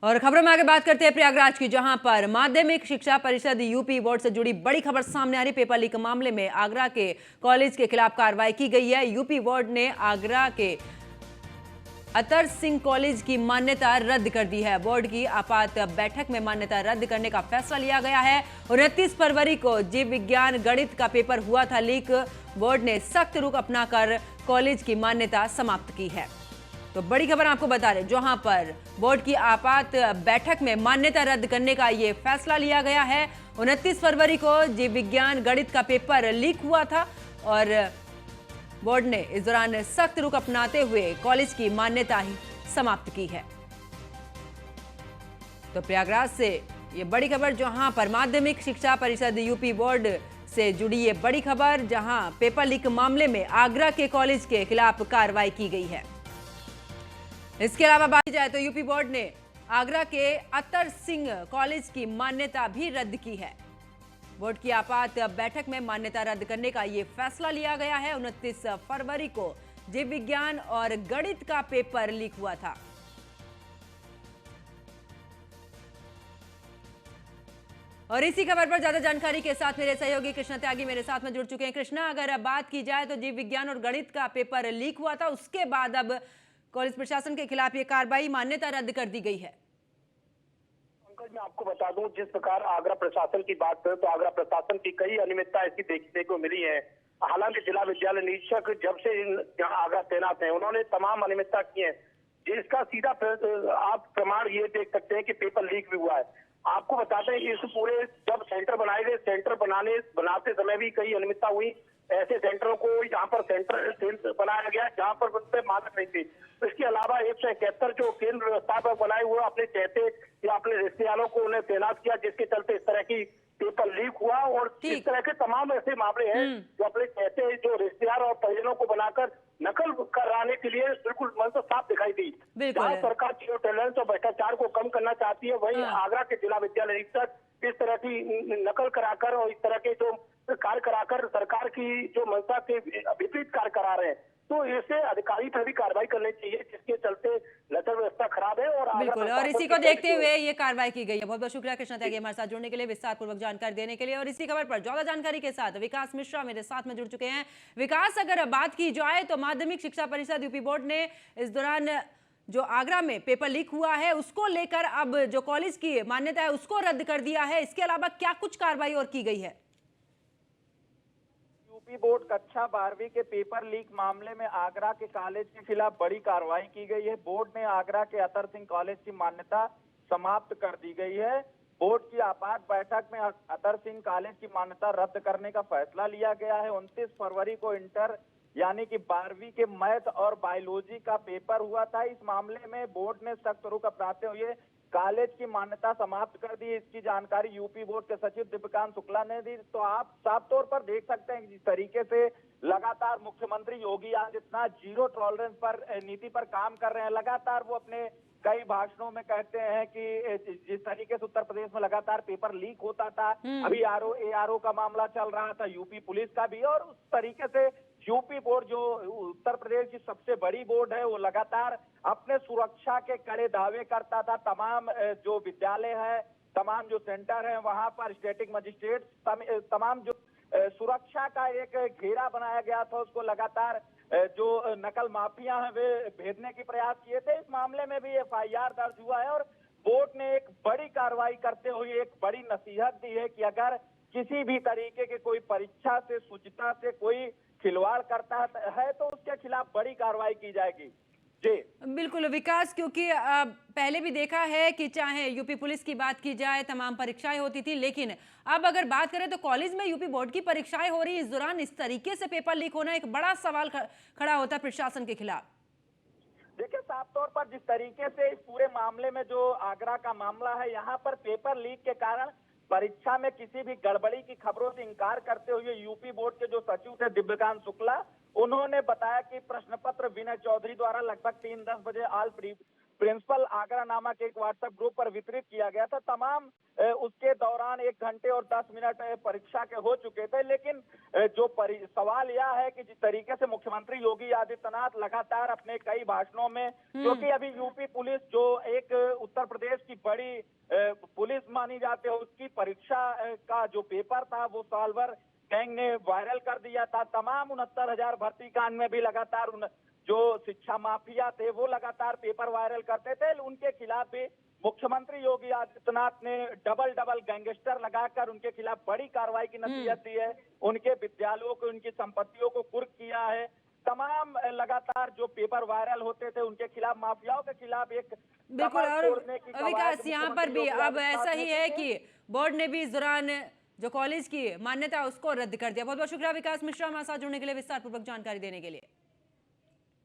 और खबरों में आगे बात करते हैं प्रयागराज की, जहां पर माध्यमिक शिक्षा परिषद यूपी बोर्ड से जुड़ी बड़ी खबर सामने आ रही। पेपर लीक मामले में आगरा के कॉलेज के खिलाफ कार्रवाई की गई है। यूपी बोर्ड ने आगरा के अतर सिंह कॉलेज की मान्यता रद्द कर दी है। बोर्ड की आपात बैठक में मान्यता रद्द करने का फैसला लिया गया है। 29 फरवरी को जीव विज्ञान गणित का पेपर हुआ था लीक। बोर्ड ने सख्त रुख अपनाकर कॉलेज की मान्यता समाप्त की है। तो बड़ी खबर आपको बता दें, जहां पर बोर्ड की आपात बैठक में मान्यता रद्द करने का यह फैसला लिया गया है। 29 फरवरी को जीव विज्ञान गणित का पेपर लीक हुआ था और बोर्ड ने इस दौरान सख्त रुख अपनाते हुए कॉलेज की मान्यता ही समाप्त की है। तो प्रयागराज से ये बड़ी खबर, जहां पर माध्यमिक शिक्षा परिषद यूपी बोर्ड से जुड़ी ये बड़ी खबर, जहां पेपर लीक मामले में आगरा के कॉलेज के खिलाफ कार्रवाई की गई है। इसके अलावा बात की जाए तो यूपी बोर्ड ने आगरा के अतर सिंह कॉलेज की मान्यता भी रद्द की है। बोर्ड की आपात बैठक में मान्यता रद्द करने का यह फैसला लिया गया है। 29 फरवरी को जीव विज्ञान और गणित का पेपर लीक हुआ था। और इसी खबर पर ज्यादा जानकारी के साथ मेरे सहयोगी कृष्णा त्यागी मेरे साथ में जुड़ चुके हैं। कृष्णा, अगर अब बात की जाए तो जीव विज्ञान और गणित का पेपर लीक हुआ था, उसके बाद अब कॉलेज प्रशासन के खिलाफ ये कार्रवाई, मान्यता रद्द कर दी गई है। मैं आपको बता दूं, जिस प्रकार आगरा प्रशासन की बात करें तो आगरा प्रशासन की कई अनियमितता ऐसी देखने को मिली है। हालांकि जिला विद्यालय निरीक्षक जब से यहाँ आगरा तैनात हैं, उन्होंने तमाम अनियमितता की है, जिसका सीधा आप प्रमाण ये देख सकते हैं कि पेपर लीक भी हुआ है। आपको बताते हैं कि इस पूरे जब सेंटर बनाए गए, सेंटर बनाते समय भी कई अनियमितता हुई। ऐसे सेंटरों को यहाँ पर सेंटर बनाया गया जहाँ पर उनसे मानक नहीं थी। तो इसके अलावा 171 जो केंद्र व्यवस्था पर बनाए हुए अपने चहते या अपने रिश्तेदारों को उन्हें तैनात किया, जिसके चलते इस तरह की पेपर लीक हुआ। और इस तरह के तमाम ऐसे मामले हैं जो अपने चहते जो रिश्तेदार और परिजनों को बनाकर नकल कराने के लिए बिल्कुल मंशा साफ दिखाई दी। जहाँ सरकार जीरो टॉलरेंस और भ्रष्टाचार को कम करना चाहती है, वहीं आगरा के जिला विद्यालय निरीक्षक इस तरह की नकल कराकर और इस तरह के जो कार्य कराकर सरकार की जो मंशा के विपरीत कार्य करा रहे हैं, तो इससे अधिकारी पर भी कार्रवाई करनी चाहिए, जिसके चलते नजर व्यवस्था खराब है। और बिल्कुल, और इसी को देखते हुए ये कार्रवाई की गई है। बहुत बहुत शुक्रिया कृष्णा त्यागी हमारे साथ जुड़ने के लिए, विस्तार पूर्वक जानकारी देने के लिए। और इसी खबर पर ज्यादा जानकारी के साथ विकास मिश्रा मेरे साथ में जुड़ चुके हैं। विकास, अगर बात की जाए तो माध्यमिक शिक्षा परिषद यूपी बोर्ड ने इस दौरान जो आगरा में पेपर लीक हुआ है उसको लेकर अब जो कॉलेज की मान्यता है उसको रद्द कर दिया है। इसके अलावा क्या कुछ कार्रवाई और की गई है? यूपी बोर्ड कक्षा 12वीं के पेपर लीक मामले में आगरा के कॉलेज के खिलाफ बड़ी कार्रवाई की गई है। बोर्ड ने आगरा के अतर सिंह कॉलेज की मान्यता समाप्त कर दी गई है। बोर्ड की आपात बैठक में अतर सिंह कॉलेज की मान्यता रद्द करने का फैसला लिया गया है। 29 फरवरी को इंटर यानी कि 12वीं के मैथ और बायोलॉजी का पेपर हुआ था। इस मामले में बोर्ड ने सख्त रुख अपनाते हुए कॉलेज की मान्यता समाप्त कर दी। इसकी जानकारी यूपी बोर्ड के सचिव दिव्यकांत शुक्ला ने दी। तो आप साफ तौर पर देख सकते हैं कि जिस तरीके से लगातार मुख्यमंत्री योगी आदित्यनाथ जीरो टॉलरेंस पर नीति पर काम कर रहे हैं। लगातार वो अपने कई भाषणों में कहते हैं कि जिस तरीके से उत्तर प्रदेश में लगातार पेपर लीक होता था, अभी ARO का मामला चल रहा था, यूपी पुलिस का भी, और उस तरीके से यूपी बोर्ड जो उत्तर प्रदेश की सबसे बड़ी बोर्ड है, वो लगातार अपने सुरक्षा के कड़े दावे करता था। तमाम जो विद्यालय है, तमाम जो सेंटर है, वहां पर स्टैटिक मजिस्ट्रेट, तमाम जो सुरक्षा का एक घेरा बनाया गया था, उसको लगातार जो नकल माफिया हैं वे भेदने की प्रयास किए थे। इस मामले में भी FIR दर्ज हुआ है और बोर्ड ने एक बड़ी कार्रवाई करते हुए एक बड़ी नसीहत दी है कि अगर किसी भी तरीके के कोई परीक्षा से, शुचिता से कोई खिलवाड़ करता है तो उसके खिलाफ बड़ी कार्रवाई की जाएगी। जी बिल्कुल विकास, क्योंकि पहले भी देखा है कि चाहे यूपी पुलिस की बात की जाए, तमाम परीक्षाएं होती थी, लेकिन अब अगर बात करें तो कॉलेज में यूपी बोर्ड की परीक्षाएं हो रही, इस दौरान इस तरीके से पेपर लीक होना एक बड़ा सवाल खड़ा होता है प्रशासन के खिलाफ। देखिए, साफ तौर पर जिस तरीके से इस पूरे मामले में जो आगरा का मामला है, यहाँ पर पेपर लीक के कारण परीक्षा में किसी भी गड़बड़ी की खबरों से इंकार करते हुए यूपी बोर्ड के जो सचिव थे दिव्यकांत शुक्ला, उन्होंने बताया कि प्रश्न पत्र विनय चौधरी द्वारा लगभग 3:10 बजे ऑल प्रिंसिपल आगरा नामक एक व्हाट्सएप ग्रुप पर वितरित किया गया था। तमाम उसके दौरान 1 घंटे और 10 मिनट परीक्षा के हो चुके थे, लेकिन जो सवाल यह है कि जिस तरीके से मुख्यमंत्री योगी आदित्यनाथ लगातार अपने कई भाषणों में, क्योंकि अभी यूपी पुलिस जो एक उत्तर प्रदेश की बड़ी पुलिस मानी जाती है, उसकी परीक्षा का जो पेपर था वो साल भर गैंग ने वायरल कर दिया था। तमाम 69,000 भर्ती कांड में भी लगातार जो शिक्षा माफिया थे वो लगातार पेपर वायरल करते थे। उनके खिलाफ भी मुख्यमंत्री योगी आदित्यनाथ ने डबल गैंगस्टर लगाकर उनके खिलाफ बड़ी कार्रवाई की नसीहत दी है। उनके विद्यालयों को, उनकी संपत्तियों को कुर्क किया है। तमाम लगातार जो पेपर वायरल होते थे उनके खिलाफ, माफियाओं के खिलाफ एक बिल्कुल। कमर और तोड़ने की विकास, यहाँ पर भी अब ऐसा ही है कि कि बोर्ड ने भी इस दौरान जो कॉलेज की मान्यता उसको रद्द कर दिया। बहुत बहुत शुक्रिया विकास मिश्रा हमारे साथ जुड़ने के लिए, विस्तार पूर्वक जानकारी देने के लिए।